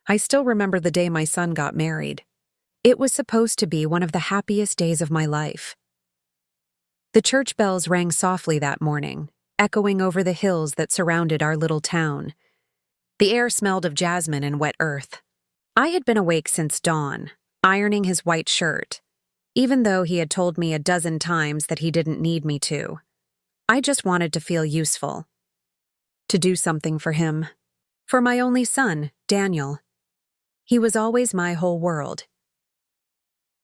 I still remember the day my son got married. It was supposed to be one of the happiest days of my life. The church bells rang softly that morning, echoing over the hills that surrounded our little town. The air smelled of jasmine and wet earth. I had been awake since dawn, ironing his white shirt, even though he had told me a dozen times that he didn't need me to. I just wanted to feel useful. To do something for him. For my only son, Daniel. He was always my whole world.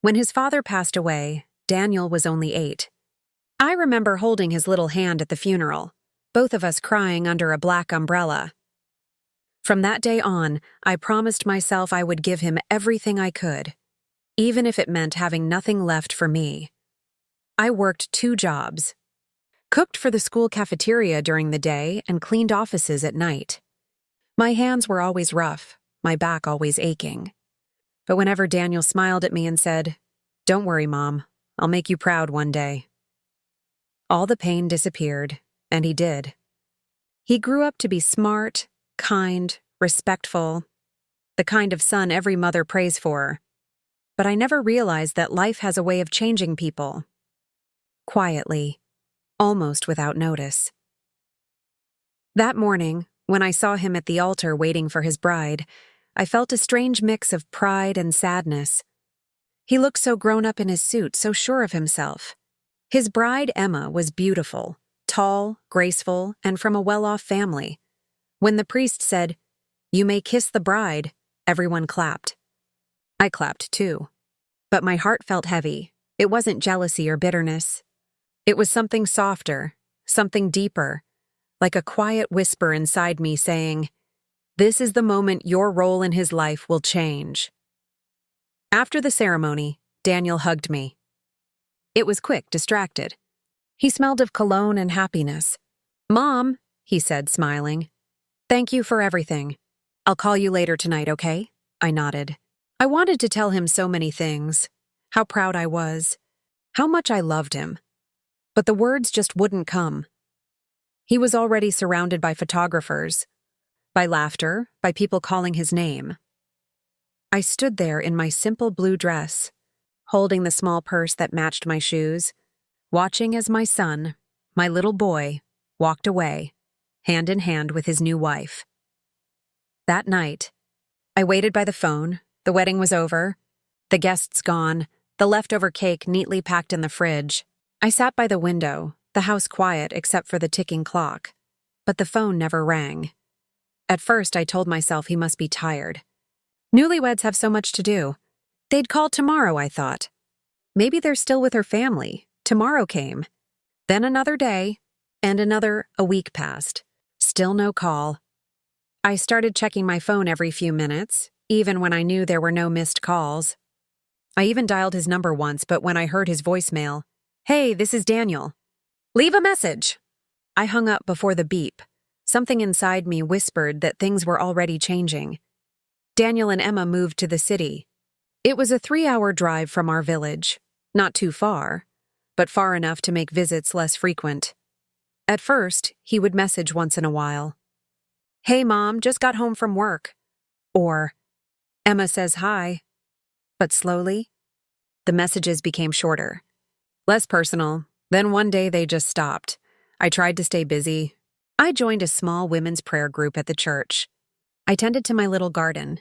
When his father passed away, Daniel was only 8. I remember holding his little hand at the funeral, both of us crying under a black umbrella. From that day on, I promised myself I would give him everything I could, even if it meant having nothing left for me. I worked 2 jobs. Cooked for the school cafeteria during the day and cleaned offices at night. My hands were always rough, my back always aching. But whenever Daniel smiled at me and said, "Don't worry, Mom, I'll make you proud one day," all the pain disappeared, and he did. He grew up to be smart, kind, respectful, the kind of son every mother prays for. But I never realized that life has a way of changing people. Quietly, almost without notice. That morning, when I saw him at the altar waiting for his bride, I felt a strange mix of pride and sadness. He looked so grown up in his suit, so sure of himself. His bride, Emma, was beautiful, tall, graceful, and from a well-off family. When the priest said, "You may kiss the bride," everyone clapped. I clapped too. But my heart felt heavy. It wasn't jealousy or bitterness. It was something softer, something deeper, like a quiet whisper inside me saying, "This is the moment your role in his life will change." After the ceremony, Daniel hugged me. It was quick, distracted. He smelled of cologne and happiness. "Mom," he said, smiling, "thank you for everything. I'll call you later tonight, okay?" I nodded. I wanted to tell him so many things. How proud I was. How much I loved him. But the words just wouldn't come. He was already surrounded by photographers, by laughter, by people calling his name. I stood there in my simple blue dress, holding the small purse that matched my shoes, watching as my son, my little boy, walked away, hand in hand with his new wife. That night, I waited by the phone. The wedding was over, the guests gone, the leftover cake neatly packed in the fridge. I sat by the window, the house quiet except for the ticking clock, but the phone never rang. At first, I told myself he must be tired. Newlyweds have so much to do. They'd call tomorrow, I thought. Maybe they're still with her family. Tomorrow came. Then another day, and a week passed. Still no call. I started checking my phone every few minutes, even when I knew there were no missed calls. I even dialed his number once, but when I heard his voicemail, "Hey, this is Daniel. Leave a message." I hung up before the beep. Something inside me whispered that things were already changing. Daniel and Emma moved to the city. It was a 3-hour drive from our village. Not too far, but far enough to make visits less frequent. At first, he would message once in a while. "Hey, Mom, just got home from work." Or, "Emma says hi." But slowly, the messages became shorter. Less personal. Then one day they just stopped. I tried to stay busy. I joined a small women's prayer group at the church. I tended to my little garden.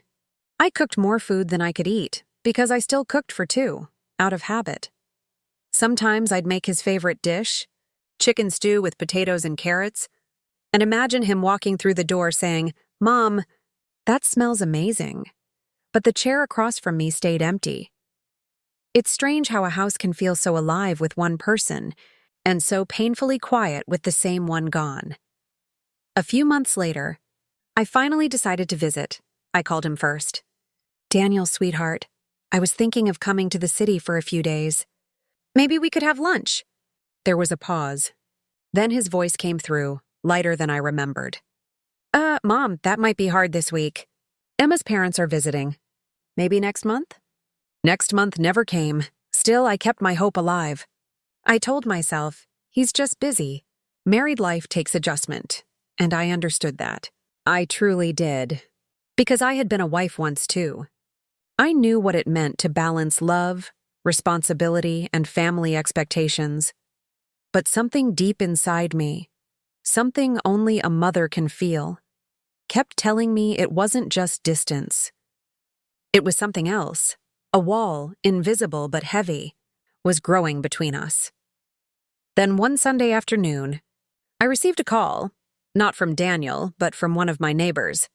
I cooked more food than I could eat, because I still cooked for 2, out of habit. Sometimes I'd make his favorite dish, chicken stew with potatoes and carrots, and imagine him walking through the door saying, "Mom, that smells amazing." But the chair across from me stayed empty. It's strange how a house can feel so alive with one person, and so painfully quiet with the same one gone. A few months later, I finally decided to visit. I called him first. "Daniel, sweetheart, I was thinking of coming to the city for a few days. Maybe we could have lunch." There was a pause. Then his voice came through, lighter than I remembered. Mom, that might be hard this week. Emma's parents are visiting. Maybe next month?" Next month never came. Still, I kept my hope alive. I told myself, he's just busy. Married life takes adjustment, and I understood that. I truly did. Because I had been a wife once too. I knew what it meant to balance love, responsibility, and family expectations. But something deep inside me, something only a mother can feel, kept telling me it wasn't just distance. It was something else. A wall, invisible but heavy, was growing between us. Then one Sunday afternoon, I received a call, not from Daniel, but from one of my neighbors.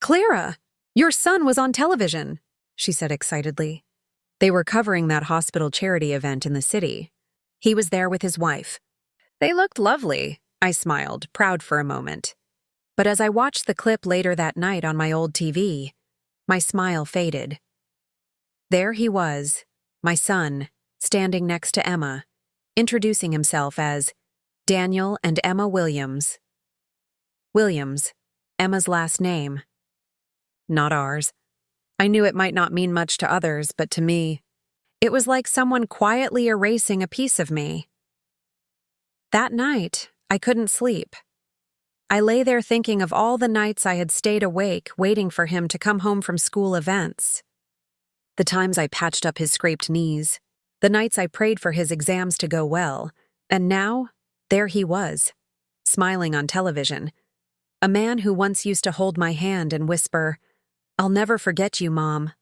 "Clara, your son was on television," she said excitedly. They were covering that hospital charity event in the city. He was there with his wife. They looked lovely, I smiled, proud for a moment. But as I watched the clip later that night on my old TV, my smile faded. There he was, my son, standing next to Emma, introducing himself as Daniel and Emma Williams. Williams, Emma's last name. Not ours. I knew it might not mean much to others, but to me, it was like someone quietly erasing a piece of me. That night, I couldn't sleep. I lay there thinking of all the nights I had stayed awake waiting for him to come home from school events. The times I patched up his scraped knees, the nights I prayed for his exams to go well, and now, there he was, smiling on television. A man who once used to hold my hand and whisper, "I'll never forget you, Mom."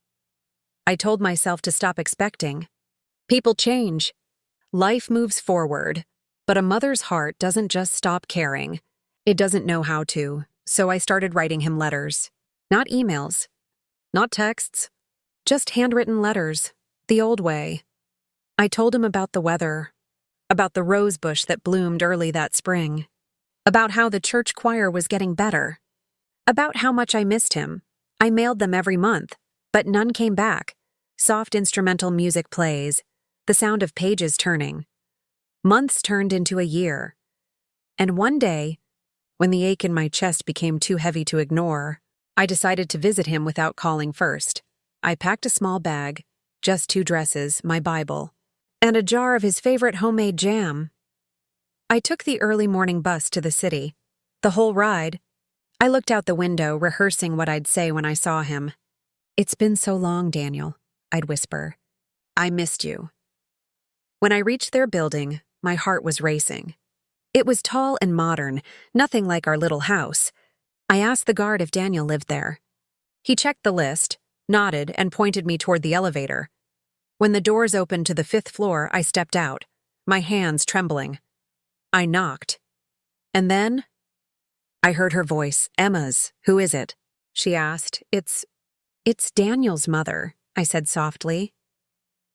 I told myself to stop expecting. People change. Life moves forward, but a mother's heart doesn't just stop caring. It doesn't know how to, so I started writing him letters. Not emails, not texts, just handwritten letters, the old way. I told him about the weather, about the rose bush that bloomed early that spring, about how the church choir was getting better, about how much I missed him. I mailed them every month, but none came back. Soft instrumental music plays, the sound of pages turning. Months turned into a year. And one day, when the ache in my chest became too heavy to ignore, I decided to visit him without calling first. I packed a small bag, just 2 dresses, my Bible, and a jar of his favorite homemade jam. I took the early morning bus to the city. The whole ride, I looked out the window, rehearsing what I'd say when I saw him. "It's been so long, Daniel," I'd whisper. "I missed you." When I reached their building, my heart was racing. It was tall and modern, nothing like our little house. I asked the guard if Daniel lived there. He checked the list, nodded, and pointed me toward the elevator. When the doors opened to the 5th floor, I stepped out, my hands trembling. I knocked. And then I heard her voice. "Emma's. Who is it?" she asked. It's Daniel's mother," I said softly.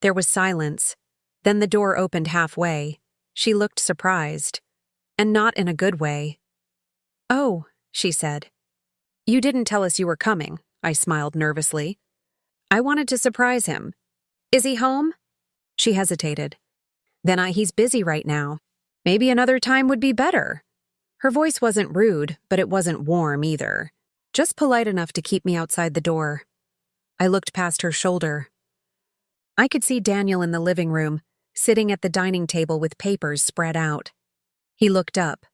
There was silence. Then the door opened halfway. She looked surprised. And not in a good way. "Oh," she said. "You didn't tell us you were coming," I smiled nervously. "I wanted to surprise him. Is he home?" She hesitated. He's busy right now. Maybe another time would be better." Her voice wasn't rude, but it wasn't warm either. Just polite enough to keep me outside the door. I looked past her shoulder. I could see Daniel in the living room, sitting at the dining table with papers spread out. He looked up,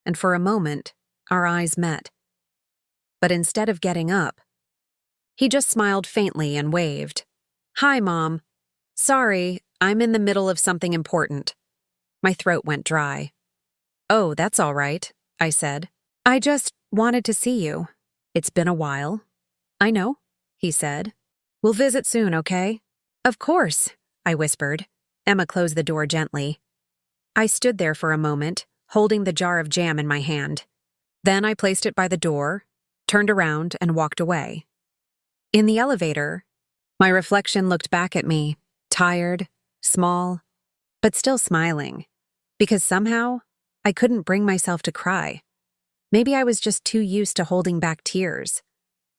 and for a moment, our eyes met. But instead of getting up, he just smiled faintly and waved. "Hi, Mom. Sorry, I'm in the middle of something important." My throat went dry. "Oh, that's all right," I said. "I just wanted to see you. It's been a while." "I know," he said. "We'll visit soon, okay?" "Of course," I whispered. Emma closed the door gently. I stood there for a moment, holding the jar of jam in my hand. Then I placed it by the door, turned around, and walked away. In the elevator, my reflection looked back at me, tired, small, but still smiling, because somehow I couldn't bring myself to cry. Maybe I was just too used to holding back tears.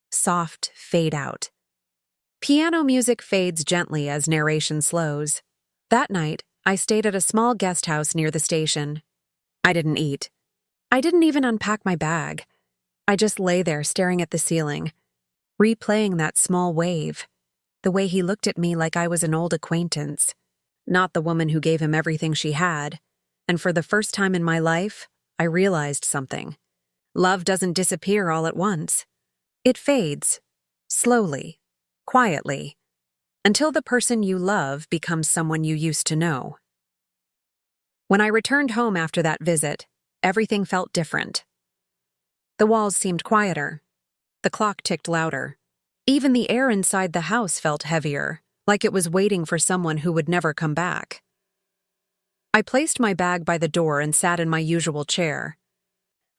Soft fade out. Piano music fades gently as narration slows. That night, I stayed at a small guest house near the station. I didn't eat. I didn't even unpack my bag. I just lay there staring at the ceiling, replaying that small wave, the way he looked at me like I was an old acquaintance, not the woman who gave him everything she had. And for the first time in my life, I realized something. Love doesn't disappear all at once. It fades, slowly, quietly, until the person you love becomes someone you used to know. When I returned home after that visit, everything felt different. The walls seemed quieter. The clock ticked louder. Even the air inside the house felt heavier, like it was waiting for someone who would never come back. I placed my bag by the door and sat in my usual chair.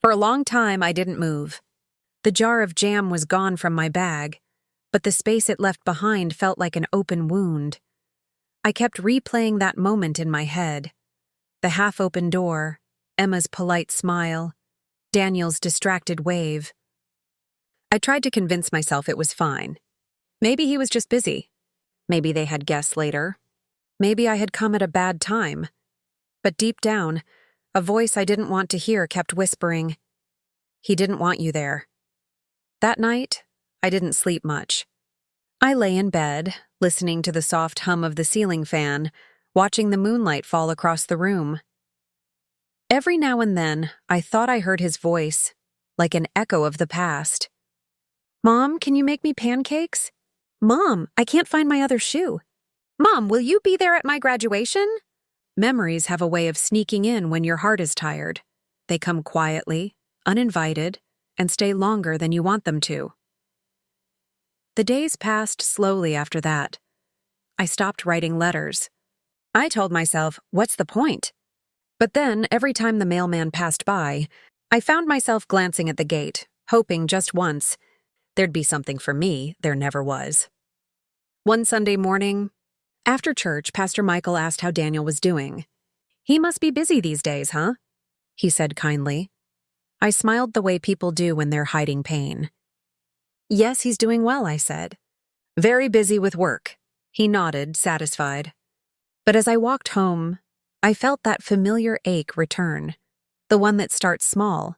For a long time, I didn't move. The jar of jam was gone from my bag, but the space it left behind felt like an open wound. I kept replaying that moment in my head. The half-open door, Emma's polite smile, Daniel's distracted wave. I tried to convince myself it was fine. Maybe he was just busy. Maybe they had guests later. Maybe I had come at a bad time. But deep down, a voice I didn't want to hear kept whispering, "He didn't want you there." That night, I didn't sleep much. I lay in bed, listening to the soft hum of the ceiling fan, watching the moonlight fall across the room. Every now and then, I thought I heard his voice, like an echo of the past. "Mom, can you make me pancakes? Mom, I can't find my other shoe. Mom, will you be there at my graduation?" Memories have a way of sneaking in when your heart is tired. They come quietly, uninvited, and stay longer than you want them to. The days passed slowly after that. I stopped writing letters. I told myself, what's the point? But then, every time the mailman passed by, I found myself glancing at the gate, hoping just once there'd be something for me there never was. One Sunday morning, after church, Pastor Michael asked how Daniel was doing. "He must be busy these days, huh?" he said kindly. I smiled the way people do when they're hiding pain. "Yes, he's doing well," I said. "Very busy with work." He nodded, satisfied. But as I walked home, I felt that familiar ache return, the one that starts small,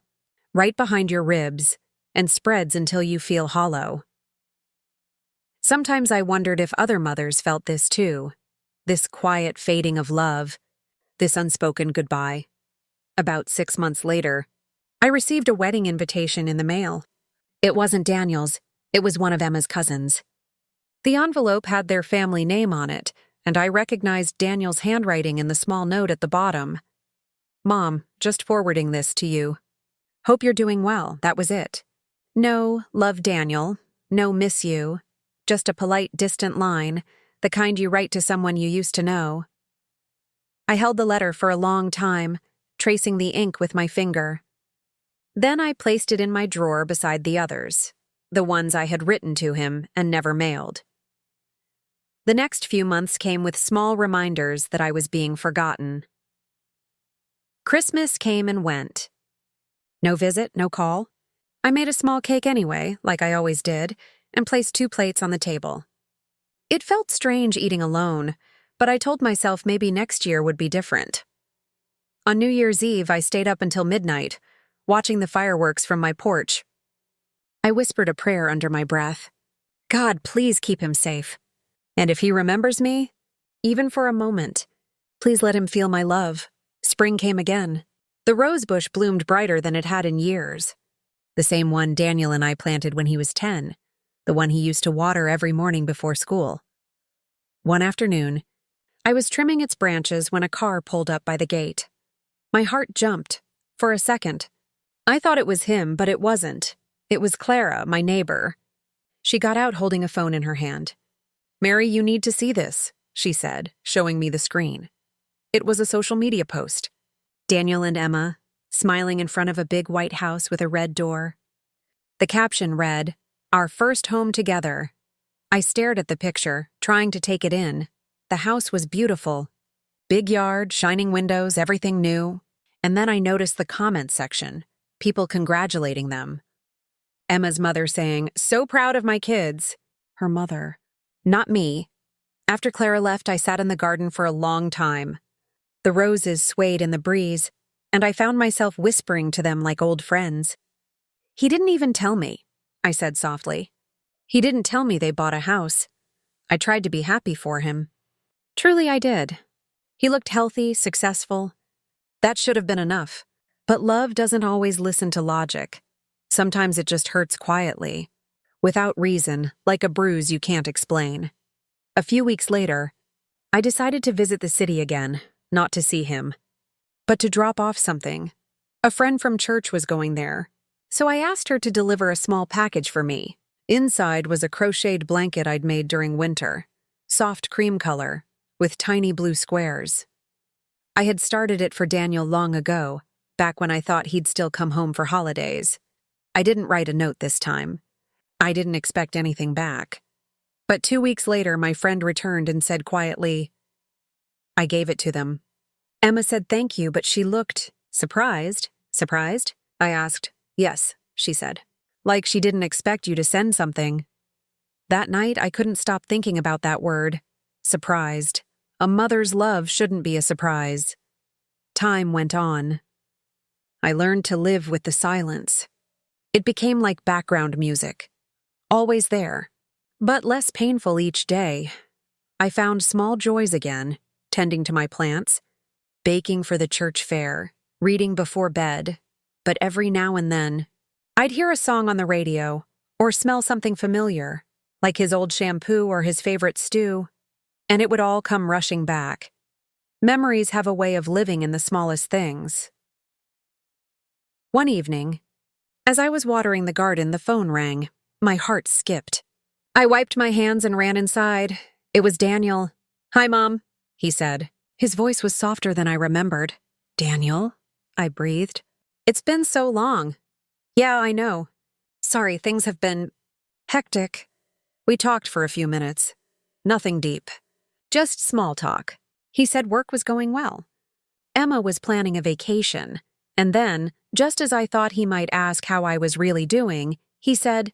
right behind your ribs, and spreads until you feel hollow. Sometimes I wondered if other mothers felt this too, this quiet fading of love, this unspoken goodbye. About 6 months later, I received a wedding invitation in the mail. It wasn't Daniel's, it was one of Emma's cousins. The envelope had their family name on it, and I recognized Daniel's handwriting in the small note at the bottom. "Mom, just forwarding this to you. Hope you're doing well," that was it. No, "Love Daniel," no, "Miss you," just a polite, distant line, the kind you write to someone you used to know. I held the letter for a long time, tracing the ink with my finger. Then I placed it in my drawer beside the others, the ones I had written to him and never mailed. The next few months came with small reminders that I was being forgotten. Christmas came and went. No visit, no call. I made a small cake anyway, like I always did, and placed 2 plates on the table. It felt strange eating alone, but I told myself maybe next year would be different. On New Year's Eve, I stayed up until midnight, watching the fireworks from my porch. I whispered a prayer under my breath. "God, please keep him safe. And if he remembers me, even for a moment, please let him feel my love." Spring came again. The rose bush bloomed brighter than it had in years. The same one Daniel and I planted when he was 10, the one he used to water every morning before school. One afternoon, I was trimming its branches when a car pulled up by the gate. My heart jumped, for a second. I thought it was him, but it wasn't. It was Clara, my neighbor. She got out holding a phone in her hand. "Mary, you need to see this," she said, showing me the screen. It was a social media post. Daniel and Emma, smiling in front of a big white house with a red door. The caption read, "Our first home together." I stared at the picture, trying to take it in. The house was beautiful. Big yard, shining windows, everything new. And then I noticed the comment section, people congratulating them. Emma's mother saying, "So proud of my kids." Her mother. Not me. After Clara left, I sat in the garden for a long time. The roses swayed in the breeze, and I found myself whispering to them like old friends. "He didn't even tell me," I said softly. "He didn't tell me they bought a house. I tried to be happy for him. Truly I did. He looked healthy, successful. That should have been enough. But love doesn't always listen to logic. Sometimes it just hurts quietly. without reason, like a bruise you can't explain. A few weeks later, I decided to visit the city again, not to see him, but to drop off something. A friend from church was going there, so I asked her to deliver a small package for me. Inside was a crocheted blanket I'd made during winter, soft cream color, with tiny blue squares. I had started it for Daniel long ago, back when I thought he'd still come home for holidays. I didn't write a note this time. I didn't expect anything back. But 2 weeks later, my friend returned and said quietly, "I gave it to them." Emma said thank you, but she looked surprised. Surprised? I asked. "Yes," she said. "Like she didn't expect you to send something." That night, I couldn't stop thinking about that word. Surprised. A mother's love shouldn't be a surprise. Time went on. I learned to live with the silence. It became like background music. Always there, but less painful each day. I found small joys again, tending to my plants, baking for the church fair, reading before bed, but every now and then, I'd hear a song on the radio or smell something familiar, like his old shampoo or his favorite stew, and it would all come rushing back. Memories have a way of living in the smallest things. One evening, as I was watering the garden, the phone rang. My heart skipped. I wiped my hands and ran inside. It was Daniel. "Hi, Mom," he said. His voice was softer than I remembered. "Daniel?" I breathed. "It's been so long." "Yeah, I know. Sorry, things have been hectic." We talked for a few minutes. Nothing deep. Just small talk. He said work was going well. Emma was planning a vacation, and then, just as I thought he might ask how I was really doing, he said,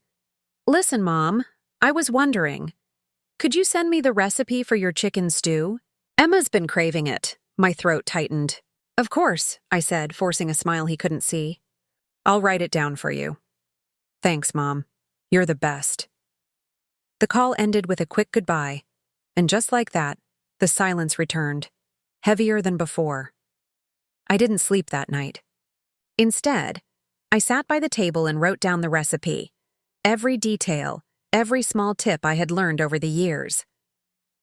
"Listen, Mom, I was wondering, could you send me the recipe for your chicken stew? Emma's been craving it." My throat tightened. "Of course," I said, forcing a smile he couldn't see. "I'll write it down for you." "Thanks, Mom. You're the best." The call ended with a quick goodbye, and just like that, the silence returned, heavier than before. I didn't sleep that night. Instead, I sat by the table and wrote down the recipe, every detail, every small tip I had learned over the years.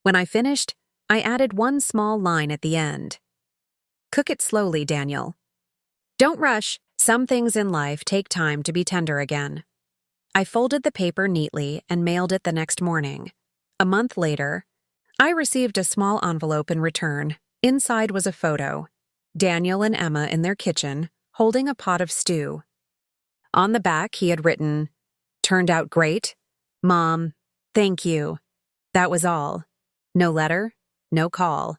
When I finished, I added one small line at the end. "Cook it slowly, Daniel. Don't rush. Some things in life take time to be tender again." I folded the paper neatly and mailed it the next morning. A month later, I received a small envelope in return. Inside was a photo. Daniel and Emma in their kitchen, holding a pot of stew. On the back, he had written, "Turned out great. Mom, thank you." That was all. No letter, no call.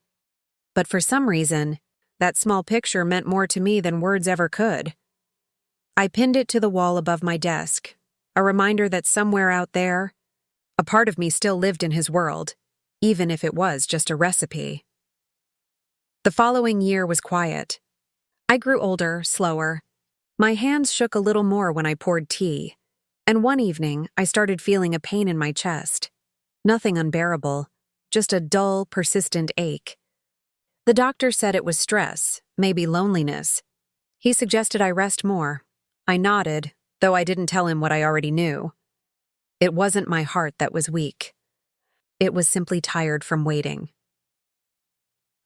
But for some reason, that small picture meant more to me than words ever could. I pinned it to the wall above my desk, a reminder that somewhere out there, a part of me still lived in his world, even if it was just a recipe. The following year was quiet. I grew older, slower. My hands shook a little more when I poured tea, and one evening I started feeling a pain in my chest. Nothing unbearable, just a dull, persistent ache. The doctor said it was stress, maybe loneliness. He suggested I rest more. I nodded, though I didn't tell him what I already knew. It wasn't my heart that was weak. It was simply tired from waiting.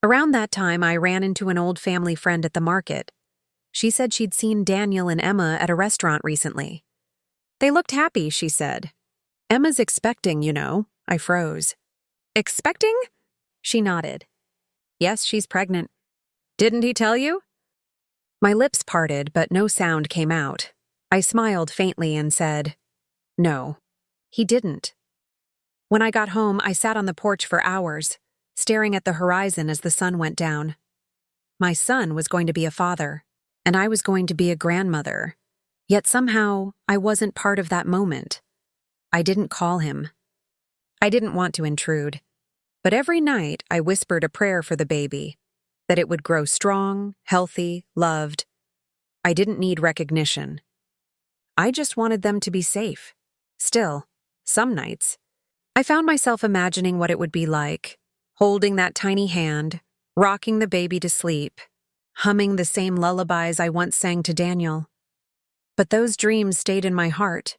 Around that time, I ran into an old family friend at the market. She said she'd seen Daniel and Emma at a restaurant recently. "They looked happy," she said. "Emma's expecting, you know." I froze. "Expecting?" She nodded. "Yes, she's pregnant." "Didn't he tell you?" My lips parted, but no sound came out. I smiled faintly and said, "No, he didn't." When I got home, I sat on the porch for hours, staring at the horizon as the sun went down. My son was going to be a father, and I was going to be a grandmother. Yet somehow, I wasn't part of that moment. I didn't call him. I didn't want to intrude. But every night, I whispered a prayer for the baby, that it would grow strong, healthy, loved. I didn't need recognition. I just wanted them to be safe. Still, some nights, I found myself imagining what it would be like, holding that tiny hand, rocking the baby to sleep, humming the same lullabies I once sang to Daniel. But those dreams stayed in my heart,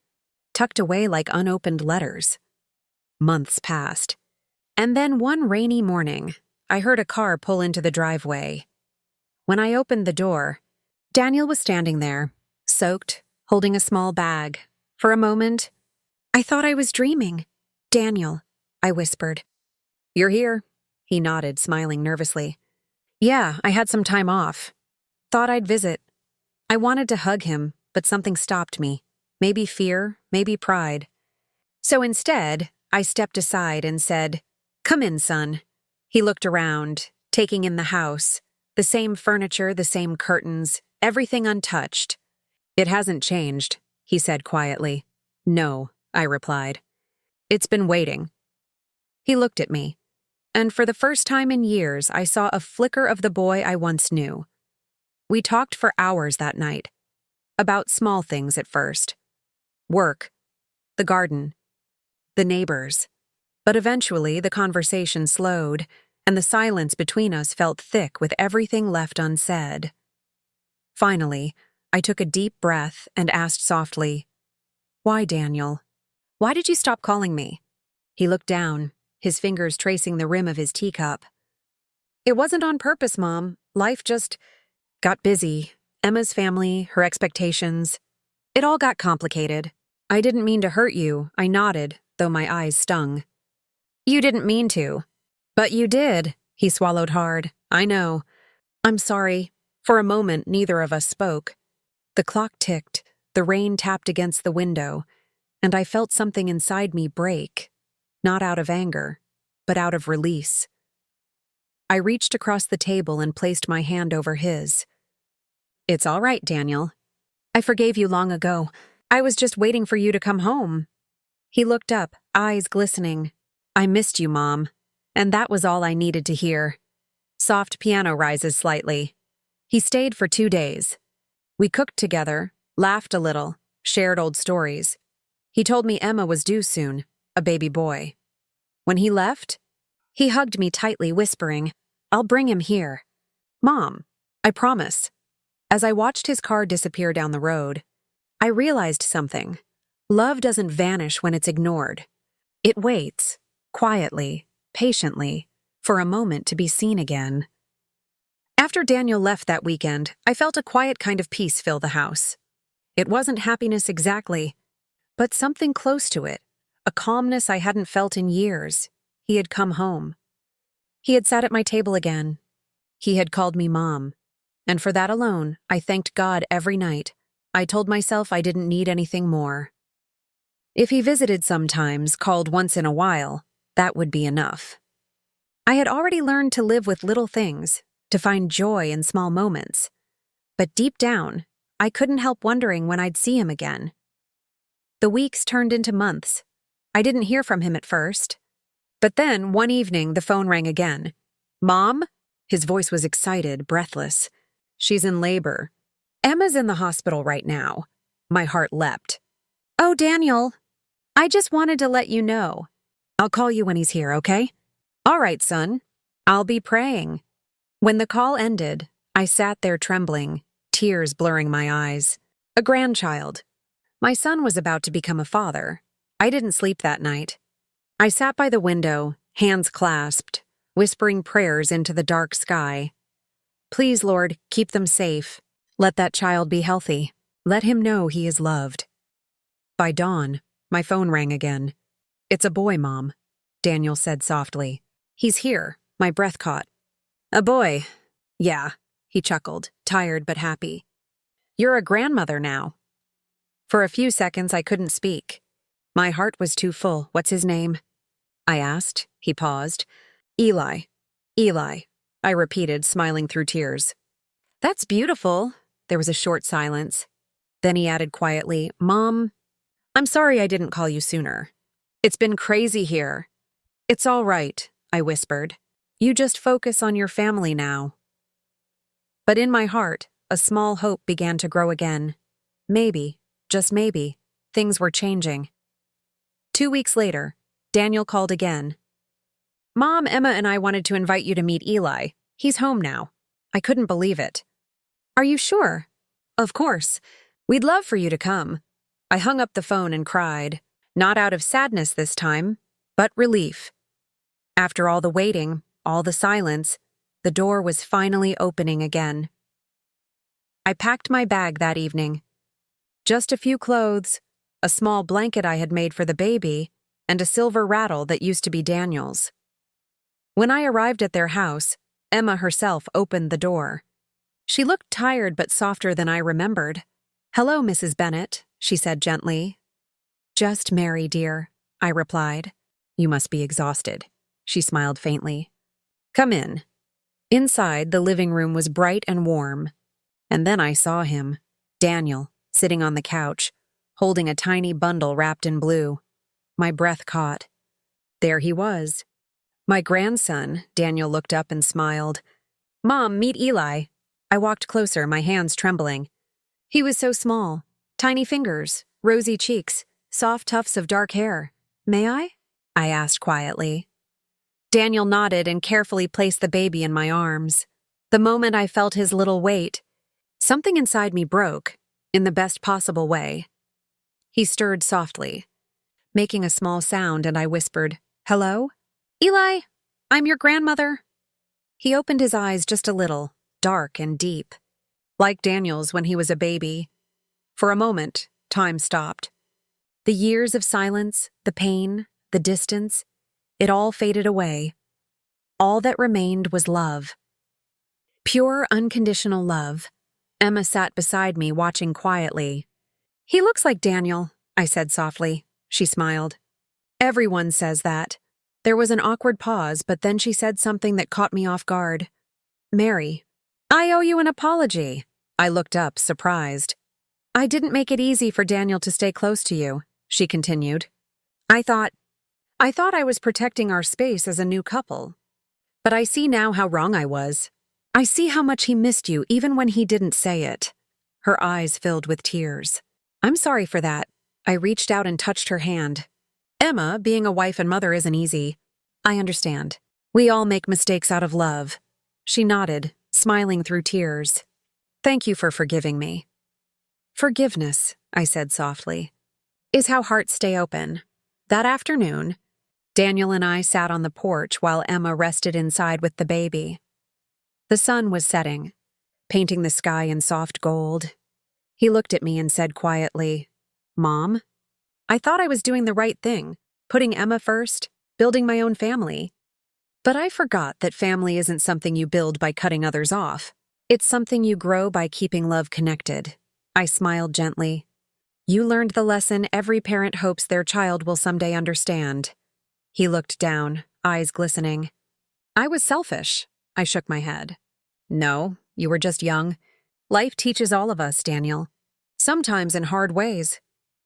tucked away like unopened letters. Months passed. And then one rainy morning, I heard a car pull into the driveway. When I opened the door, Daniel was standing there, soaked, holding a small bag. For a moment, I thought I was dreaming. "Daniel," I whispered. "You're here," he nodded, smiling nervously. "Yeah, I had some time off. Thought I'd visit." I wanted to hug him, but something stopped me. Maybe fear, maybe pride. So instead, I stepped aside and said, "Come in, son." He looked around, taking in the house. The same furniture, the same curtains, everything untouched. "It hasn't changed," he said quietly. "No," I replied. "It's been waiting." He looked at me, and for the first time in years, I saw a flicker of the boy I once knew. We talked for hours that night, about small things at first. Work, the garden, the neighbors. But eventually, the conversation slowed, and the silence between us felt thick with everything left unsaid. Finally, I took a deep breath and asked softly, "Why, Daniel? Why did you stop calling me?" He looked down, his fingers tracing the rim of his teacup. "It wasn't on purpose, Mom. Life just got busy. Emma's family, her expectations. It all got complicated. I didn't mean to hurt you," I nodded, though my eyes stung. "You didn't mean to." "But you did," he swallowed hard. "I know. I'm sorry." For a moment, neither of us spoke. The clock ticked, the rain tapped against the window, and I felt something inside me break, not out of anger, but out of release. I reached across the table and placed my hand over his. "It's all right, Daniel. I forgave you long ago. I was just waiting for you to come home." He looked up, eyes glistening. "I missed you, Mom." And that was all I needed to hear. Soft piano rises slightly. He stayed for 2 days. We cooked together, laughed a little, shared old stories. He told me Emma was due soon, a baby boy. When he left, he hugged me tightly, whispering, "I'll bring him here." "Mom, I promise." As I watched his car disappear down the road, I realized something. Love doesn't vanish when it's ignored. It waits, quietly, patiently, for a moment to be seen again. After Daniel left that weekend, I felt a quiet kind of peace fill the house. It wasn't happiness exactly, but something close to it, a calmness I hadn't felt in years. He had come home. He had sat at my table again. He had called me Mom. And for that alone, I thanked God every night. I told myself I didn't need anything more. If he visited sometimes, called once in a while, that would be enough. I had already learned to live with little things, to find joy in small moments. But deep down, I couldn't help wondering when I'd see him again. The weeks turned into months. I didn't hear from him at first. But then, one evening, the phone rang again. "Mom?" His voice was excited, breathless. "She's in labor. Emma's in the hospital right now." My heart leapt. "Oh, Daniel, I just wanted to let you know. I'll call you when he's here, okay?" "All right, son. I'll be praying." When the call ended, I sat there trembling, tears blurring my eyes. A grandchild. My son was about to become a father. I didn't sleep that night. I sat by the window, hands clasped, whispering prayers into the dark sky. "Please, Lord, keep them safe. Let that child be healthy. Let him know he is loved." By dawn, my phone rang again. "It's a boy, Mom," Daniel said softly. "He's here." My breath caught. "A boy. Yeah," he chuckled, tired but happy. "You're a grandmother now." For a few seconds, I couldn't speak. My heart was too full. "What's his name?" I asked. He paused. "Eli. Eli," I repeated, smiling through tears. "That's beautiful." There was a short silence. Then he added quietly, "Mom, I'm sorry I didn't call you sooner. It's been crazy here." "It's all right," I whispered. "You just focus on your family now." But in my heart, a small hope began to grow again. Maybe, just maybe, things were changing. 2 weeks later, Daniel called again. "Mom, Emma and I wanted to invite you to meet Eli. He's home now." I couldn't believe it. "Are you sure?" "Of course. We'd love for you to come." I hung up the phone and cried, not out of sadness this time, but relief. After all the waiting, all the silence, the door was finally opening again. I packed my bag that evening. Just a few clothes, a small blanket I had made for the baby, and a silver rattle that used to be Daniel's. When I arrived at their house, Emma herself opened the door. She looked tired but softer than I remembered. "Hello, Mrs. Bennet," she said gently. "Just Mary, dear," I replied. "You must be exhausted," she smiled faintly. "Come in." Inside, the living room was bright and warm. And then I saw him, Daniel, sitting on the couch, holding a tiny bundle wrapped in blue. My breath caught. There he was. "My grandson," Daniel looked up and smiled. "Mom, meet Eli." I walked closer, my hands trembling. He was so small. Tiny fingers, rosy cheeks, soft tufts of dark hair. "May I?" I asked quietly. Daniel nodded and carefully placed the baby in my arms. The moment I felt his little weight, something inside me broke, in the best possible way. He stirred softly, making a small sound, and I whispered, "Hello? Eli, I'm your grandmother." He opened his eyes just a little, dark and deep, like Daniel's when he was a baby. For a moment, time stopped. The years of silence, the pain, the distance, it all faded away. All that remained was love. Pure, unconditional love. Emma sat beside me, watching quietly. "He looks like Daniel," I said softly. She smiled. "Everyone says that." There was an awkward pause, but then she said something that caught me off guard. "Mary, I owe you an apology." I looked up, surprised. "I didn't make it easy for Daniel to stay close to you," she continued. I thought I was protecting our space as a new couple. But I see now how wrong I was. I see how much he missed you even when he didn't say it." Her eyes filled with tears. "I'm sorry for that." I reached out and touched her hand. "Emma, being a wife and mother isn't easy. I understand. We all make mistakes out of love." She nodded, smiling through tears. "Thank you for forgiving me." "Forgiveness," I said softly, "is how hearts stay open." That afternoon, Daniel and I sat on the porch while Emma rested inside with the baby. The sun was setting, painting the sky in soft gold. He looked at me and said quietly, "Mom, I thought I was doing the right thing, putting Emma first, building my own family. But I forgot that family isn't something you build by cutting others off. It's something you grow by keeping love connected." I smiled gently. "You learned the lesson every parent hopes their child will someday understand." He looked down, eyes glistening. "I was selfish." I shook my head. "No, you were just young. Life teaches all of us, Daniel. Sometimes in hard ways."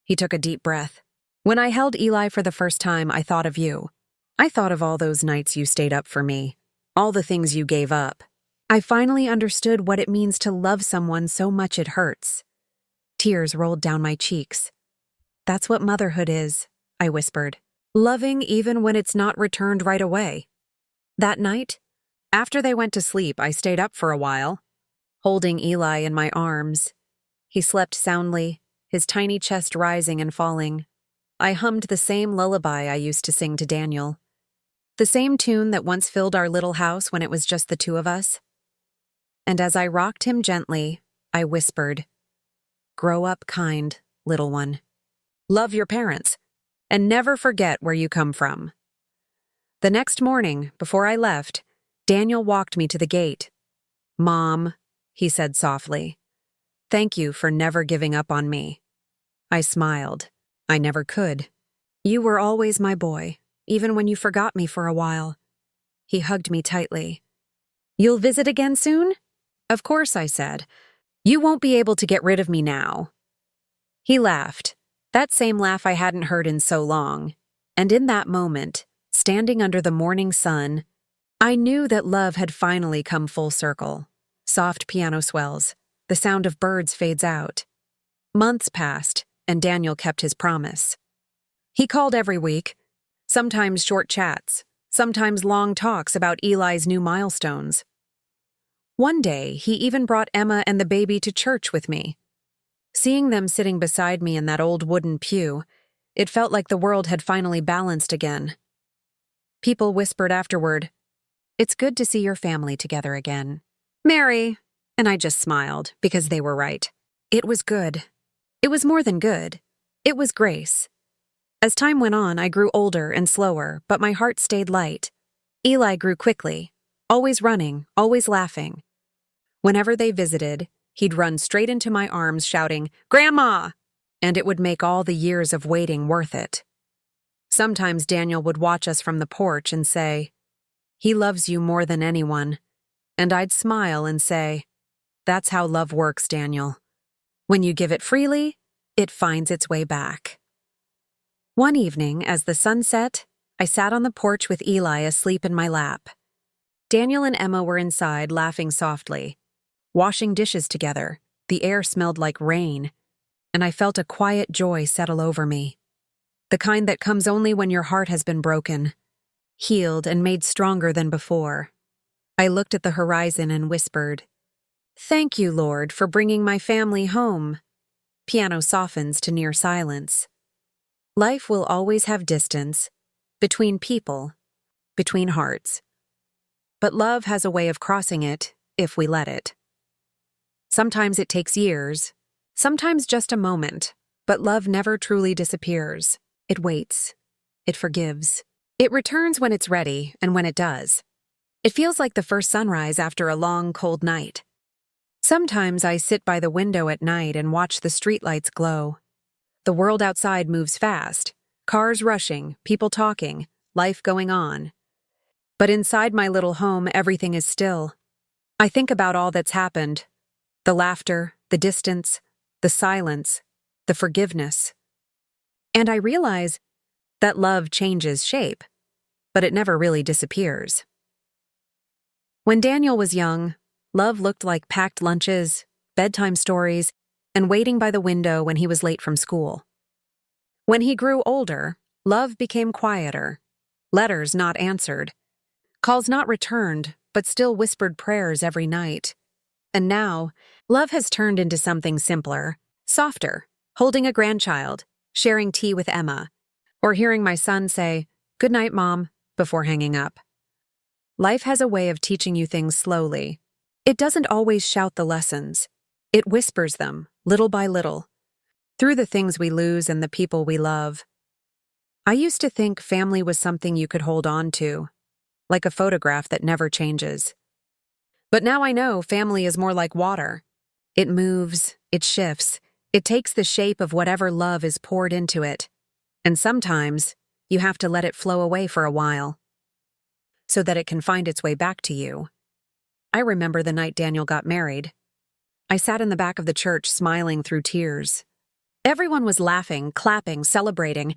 He took a deep breath. "When I held Eli for the first time, I thought of you. I thought of all those nights you stayed up for me, all the things you gave up. I finally understood what it means to love someone so much it hurts." Tears rolled down my cheeks. "That's what motherhood is," I whispered. "Loving even when it's not returned right away." That night, after they went to sleep, I stayed up for a while, holding Eli in my arms. He slept soundly, his tiny chest rising and falling. I hummed the same lullaby I used to sing to Daniel. The same tune that once filled our little house when it was just the two of us. And as I rocked him gently, I whispered, "Grow up kind, little one. Love your parents, and never forget where you come from." The next morning, before I left, Daniel walked me to the gate. "Mom," he said softly, "thank you for never giving up on me." I smiled. I never could. "You were always my boy, even when you forgot me for a while." He hugged me tightly. "You'll visit again soon?" "Of course," I said. "You won't be able to get rid of me now." He laughed, that same laugh I hadn't heard in so long. And in that moment, standing under the morning sun, I knew that love had finally come full circle. Soft piano swells. The sound of birds fades out. Months passed, and Daniel kept his promise. He called every week, sometimes short chats, sometimes long talks about Eli's new milestones. One day, he even brought Emma and the baby to church with me. Seeing them sitting beside me in that old wooden pew, it felt like the world had finally balanced again. People whispered afterward, "It's good to see your family together again." "Mary," and I just smiled because they were right. It was good. It was more than good. It was grace. As time went on, I grew older and slower, but my heart stayed light. Eli grew quickly, always running, always laughing. Whenever they visited, he'd run straight into my arms shouting, "Grandma!" And it would make all the years of waiting worth it. Sometimes Daniel would watch us from the porch and say, "He loves you more than anyone." And I'd smile and say, "That's how love works, Daniel. When you give it freely, it finds its way back." One evening, as the sun set, I sat on the porch with Eli asleep in my lap. Daniel and Emma were inside, laughing softly, washing dishes together. The air smelled like rain, and I felt a quiet joy settle over me. The kind that comes only when your heart has been broken, healed and made stronger than before. I looked at the horizon and whispered, "Thank you, Lord, for bringing my family home." Piano softens to near silence. Life will always have distance, between people, between hearts. But love has a way of crossing it, if we let it. Sometimes it takes years, sometimes just a moment, but love never truly disappears. It waits. It forgives. It returns when it's ready, and when it does, it feels like the first sunrise after a long, cold night. Sometimes I sit by the window at night and watch the streetlights glow. The world outside moves fast, cars rushing, people talking, life going on. But inside my little home, everything is still. I think about all that's happened, the laughter, the distance, the silence, the forgiveness. And I realize that love changes shape, but it never really disappears. When Daniel was young, love looked like packed lunches, bedtime stories, and waiting by the window when he was late from school. When he grew older, love became quieter, letters not answered, calls not returned, but still whispered prayers every night. And now, love has turned into something simpler, softer, holding a grandchild, sharing tea with Emma, or hearing my son say, "Good night, Mom," before hanging up. Life has a way of teaching you things slowly. It doesn't always shout the lessons. It whispers them, little by little, through the things we lose and the people we love. I used to think family was something you could hold on to, like a photograph that never changes. But now I know family is more like water. It moves, it shifts, it takes the shape of whatever love is poured into it. And sometimes, you have to let it flow away for a while, so that it can find its way back to you. I remember the night Daniel got married. I sat in the back of the church smiling through tears. Everyone was laughing, clapping, celebrating,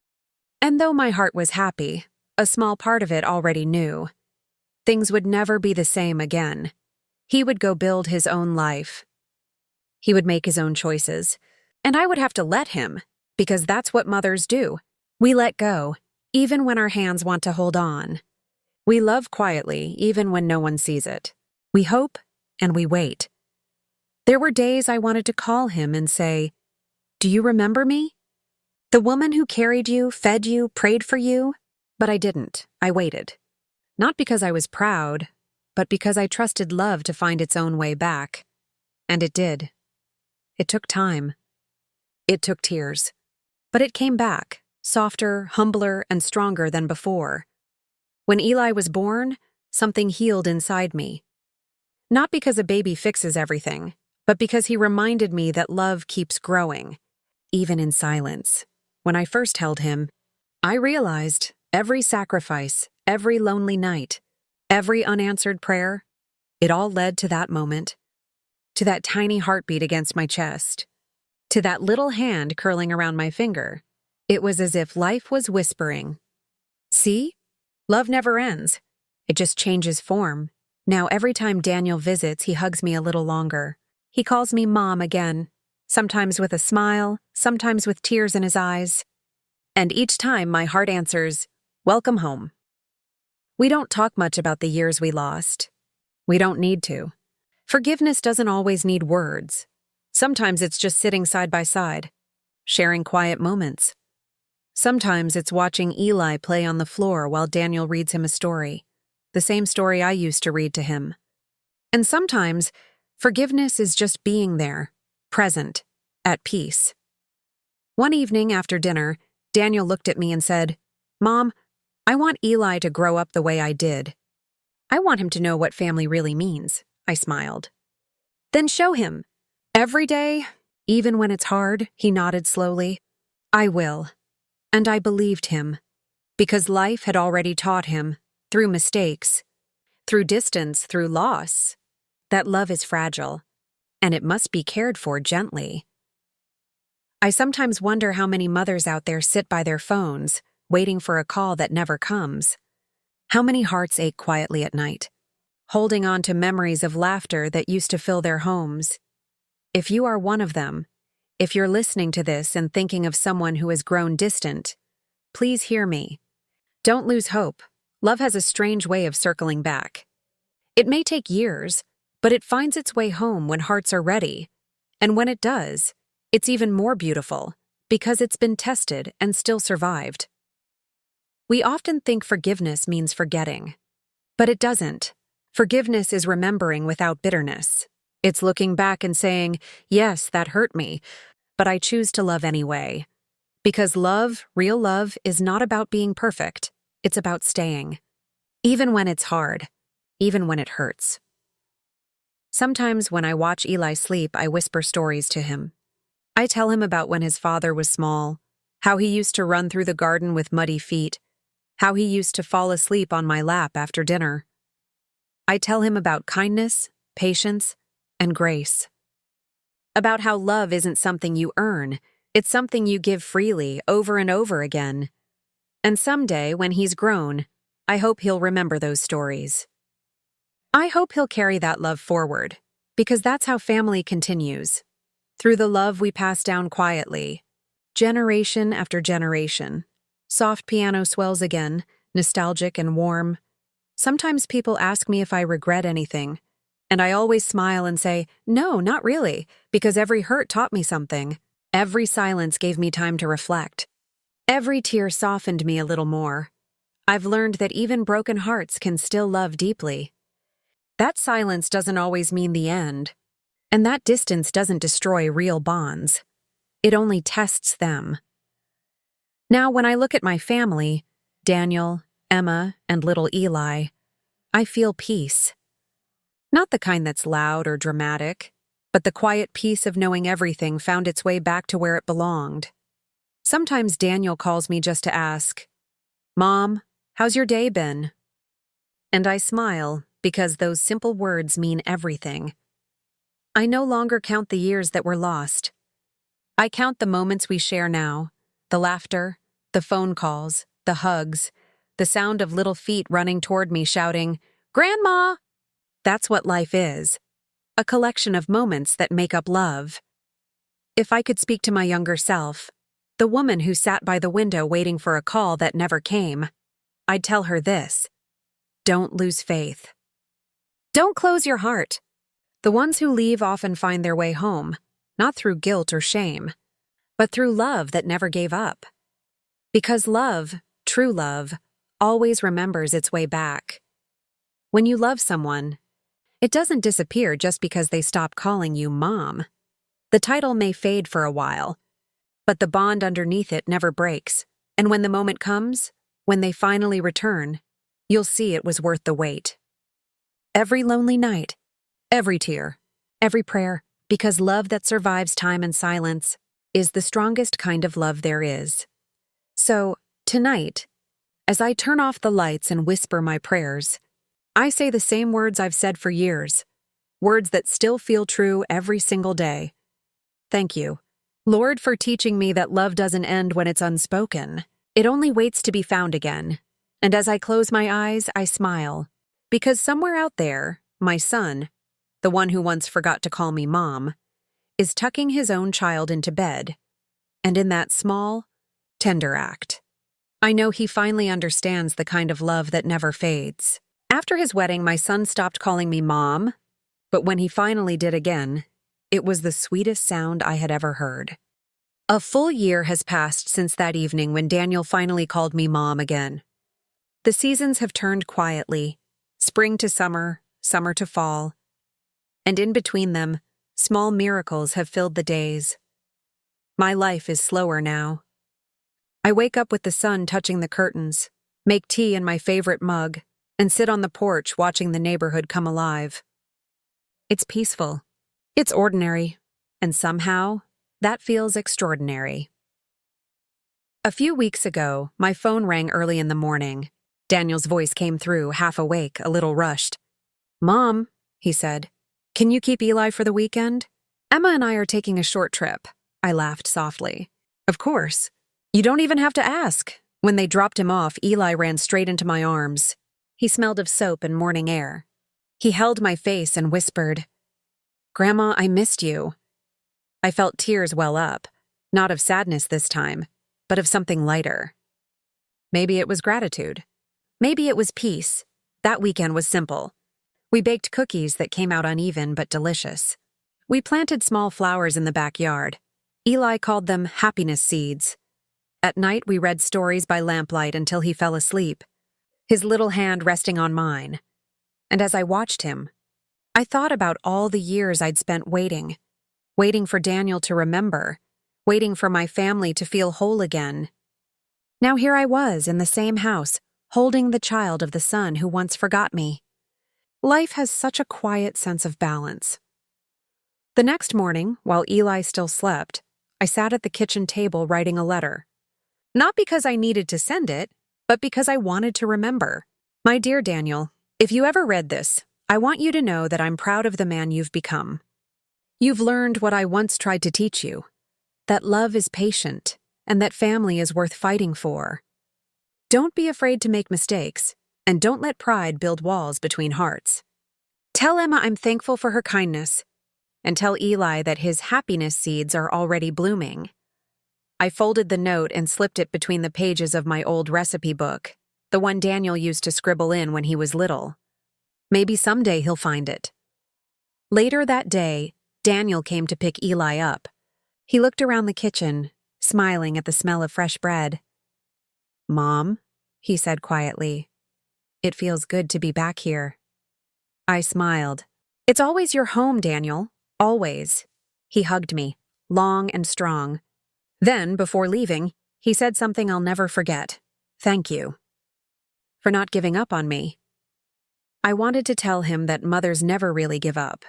and though my heart was happy, a small part of it already knew. Things would never be the same again. He would go build his own life. He would make his own choices, and I would have to let him, because that's what mothers do. We let go, even when our hands want to hold on. We love quietly, even when no one sees it. We hope, and we wait. There were days I wanted to call him and say, "Do you remember me? The woman who carried you, fed you, prayed for you?" But I didn't. I waited. Not because I was proud, but because I trusted love to find its own way back. And it did. It took time. It took tears. But it came back, softer, humbler, and stronger than before. When Eli was born, something healed inside me. Not because a baby fixes everything, but because he reminded me that love keeps growing, even in silence. When I first held him, I realized every sacrifice, every lonely night, every unanswered prayer, it all led to that moment, to that tiny heartbeat against my chest, to that little hand curling around my finger. It was as if life was whispering, "See? Love never ends. It just changes form." Now every time Daniel visits, he hugs me a little longer. He calls me Mom again, sometimes with a smile, sometimes with tears in his eyes. And each time my heart answers, "Welcome home." We don't talk much about the years we lost. We don't need to. Forgiveness doesn't always need words. Sometimes it's just sitting side by side, sharing quiet moments. Sometimes it's watching Eli play on the floor while Daniel reads him a story, the same story I used to read to him. And sometimes, forgiveness is just being there, present, at peace. One evening after dinner, Daniel looked at me and said, "Mom, I want Eli to grow up the way I did. I want him to know what family really means," I smiled. "Then show him. Every day, even when it's hard," he nodded slowly. "I will." And I believed him, because life had already taught him, through mistakes, through distance, through loss, that love is fragile, and it must be cared for gently. I sometimes wonder how many mothers out there sit by their phones, waiting for a call that never comes. How many hearts ache quietly at night, holding on to memories of laughter that used to fill their homes. If you are one of them, if you're listening to this and thinking of someone who has grown distant, please hear me. Don't lose hope. Love has a strange way of circling back. It may take years, but it finds its way home when hearts are ready. And when it does, it's even more beautiful, because it's been tested and still survived. We often think forgiveness means forgetting. But it doesn't. Forgiveness is remembering without bitterness. It's looking back and saying, "Yes, that hurt me, but I choose to love anyway." Because love, real love, is not about being perfect. It's about staying. Even when it's hard. Even when it hurts. Sometimes when I watch Eli sleep, I whisper stories to him. I tell him about when his father was small, how he used to run through the garden with muddy feet, how he used to fall asleep on my lap after dinner. I tell him about kindness, patience, and grace. About how love isn't something you earn, it's something you give freely over and over again. And someday, when he's grown, I hope he'll remember those stories. I hope he'll carry that love forward, because that's how family continues. Through the love we pass down quietly, generation after generation. Soft piano swells again, nostalgic and warm. Sometimes people ask me if I regret anything, and I always smile and say, "No, not really," because every hurt taught me something. Every silence gave me time to reflect. Every tear softened me a little more. I've learned that even broken hearts can still love deeply. That silence doesn't always mean the end, and that distance doesn't destroy real bonds. It only tests them. Now, when I look at my family, Daniel, Emma, and little Eli, I feel peace. Not the kind that's loud or dramatic, but the quiet peace of knowing everything found its way back to where it belonged. Sometimes Daniel calls me just to ask, "Mom, how's your day been?" And I smile, because those simple words mean everything. I no longer count the years that were lost. I count the moments we share now, the laughter, the phone calls, the hugs, the sound of little feet running toward me shouting, "Grandma!" That's what life is, a collection of moments that make up love. If I could speak to my younger self, the woman who sat by the window waiting for a call that never came, I'd tell her this: don't lose faith. Don't close your heart. The ones who leave often find their way home, not through guilt or shame, but through love that never gave up. Because love, true love, always remembers its way back. When you love someone, it doesn't disappear just because they stop calling you Mom. The title may fade for a while, but the bond underneath it never breaks. And when the moment comes, when they finally return, you'll see it was worth the wait. Every lonely night, every tear, every prayer, because love that survives time and silence is the strongest kind of love there is. So, tonight, as I turn off the lights and whisper my prayers, I say the same words I've said for years, words that still feel true every single day. Thank you, Lord, for teaching me that love doesn't end when it's unspoken. It only waits to be found again. And as I close my eyes, I smile, because somewhere out there, my son, the one who once forgot to call me Mom, is tucking his own child into bed. And in that small, tender act, I know he finally understands the kind of love that never fades. After his wedding, my son stopped calling me Mom, but when he finally did again, It was the sweetest sound I had ever heard. A full year has passed since that evening when Daniel finally called me Mom again. The seasons have turned quietly, spring to summer, summer to fall, and in between them, small miracles have filled the days. My life is slower now. I wake up with the sun touching the curtains, make tea in my favorite mug, and sit on the porch watching the neighborhood come alive. It's peaceful. It's ordinary. And somehow, that feels extraordinary. A few weeks ago, my phone rang early in the morning. Daniel's voice came through, half awake, a little rushed. "Mom," he said, "can you keep Eli for the weekend? Emma and I are taking a short trip." I laughed softly. "Of course. You don't even have to ask." When they dropped him off, Eli ran straight into my arms. He smelled of soap and morning air. He held my face and whispered, "Grandma, I missed you." I felt tears well up, not of sadness this time, but of something lighter. Maybe it was gratitude. Maybe it was peace. That weekend was simple. We baked cookies that came out uneven but delicious. We planted small flowers in the backyard. Eli called them happiness seeds. At night, we read stories by lamplight until he fell asleep, his little hand resting on mine. And as I watched him, I thought about all the years I'd spent waiting for Daniel to remember, waiting for my family to feel whole again. Now here I was in the same house, holding the child of the son who once forgot me. Life has such a quiet sense of balance. The next morning, while Eli still slept, I sat at the kitchen table writing a letter. Not because I needed to send it, but because I wanted to remember. "My dear Daniel, if you ever read this, I want you to know that I'm proud of the man you've become. You've learned what I once tried to teach you, that love is patient and that family is worth fighting for. Don't be afraid to make mistakes, and don't let pride build walls between hearts. Tell Emma I'm thankful for her kindness, and tell Eli that his happiness seeds are already blooming." I folded the note and slipped it between the pages of my old recipe book, the one Daniel used to scribble in when he was little. Maybe someday he'll find it. Later that day, Daniel came to pick Eli up. He looked around the kitchen, smiling at the smell of fresh bread. "Mom," he said quietly, "it feels good to be back here." I smiled. "It's always your home, Daniel. Always." He hugged me, long and strong. Then, before leaving, he said something I'll never forget. "Thank you for not giving up on me." I wanted to tell him that mothers never really give up.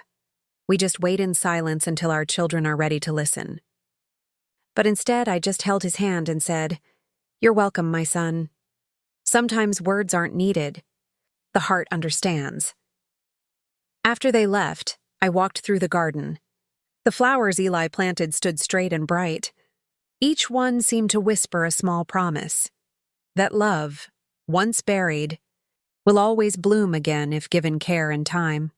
We just wait in silence until our children are ready to listen. But instead, I just held his hand and said, "You're welcome, my son. Sometimes words aren't needed. The heart understands." After they left, I walked through the garden. The flowers Eli planted stood straight and bright. Each one seemed to whisper a small promise, that love, once buried, will always bloom again if given care and time.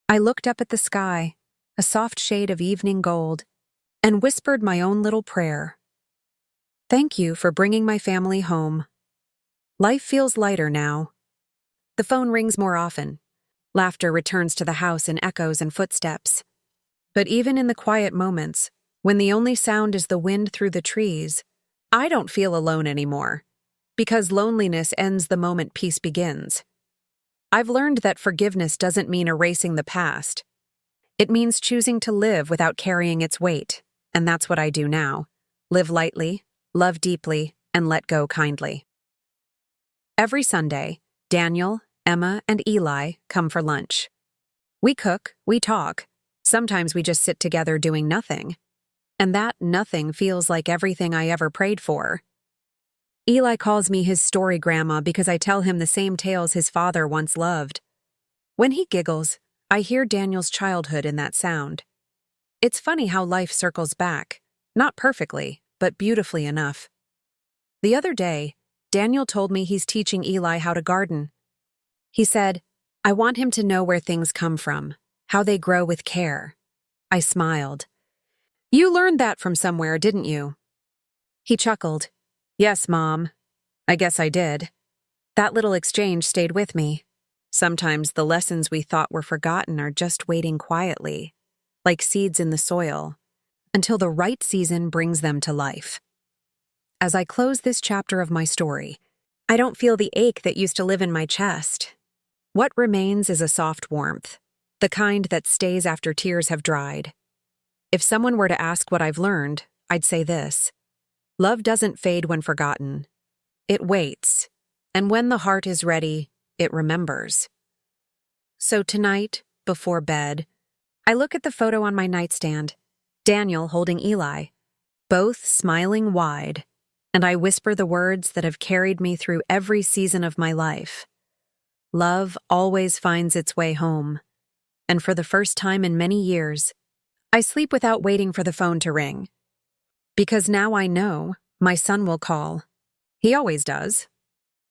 I looked up at the sky, a soft shade of evening gold, and whispered my own little prayer. "Thank you for bringing my family home. Life feels lighter now." The phone rings more often. Laughter returns to the house in echoes and footsteps. But even in the quiet moments, when the only sound is the wind through the trees, I don't feel alone anymore, because loneliness ends the moment peace begins. I've learned that forgiveness doesn't mean erasing the past. It means choosing to live without carrying its weight, and that's what I do now. Live lightly, love deeply, and let go kindly. Every Sunday, Daniel, Emma, and Eli come for lunch. We cook, we talk. Sometimes we just sit together doing nothing. And that nothing feels like everything I ever prayed for. Eli calls me his story grandma because I tell him the same tales his father once loved. When he giggles, I hear Daniel's childhood in that sound. It's funny how life circles back, not perfectly, but beautifully enough. The other day, Daniel told me he's teaching Eli how to garden. He said, "I want him to know where things come from, how they grow with care." I smiled. "You learned that from somewhere, didn't you?" He chuckled. "Yes, Mom. I guess I did." That little exchange stayed with me. Sometimes the lessons we thought were forgotten are just waiting quietly, like seeds in the soil, until the right season brings them to life. As I close this chapter of my story, I don't feel the ache that used to live in my chest. What remains is a soft warmth, the kind that stays after tears have dried. If someone were to ask what I've learned, I'd say this: love doesn't fade when forgotten. It waits, and when the heart is ready, it remembers. So tonight, before bed, I look at the photo on my nightstand, Daniel holding Eli, both smiling wide, and I whisper the words that have carried me through every season of my life. Love always finds its way home, and for the first time in many years, I sleep without waiting for the phone to ring. Because now I know my son will call. He always does,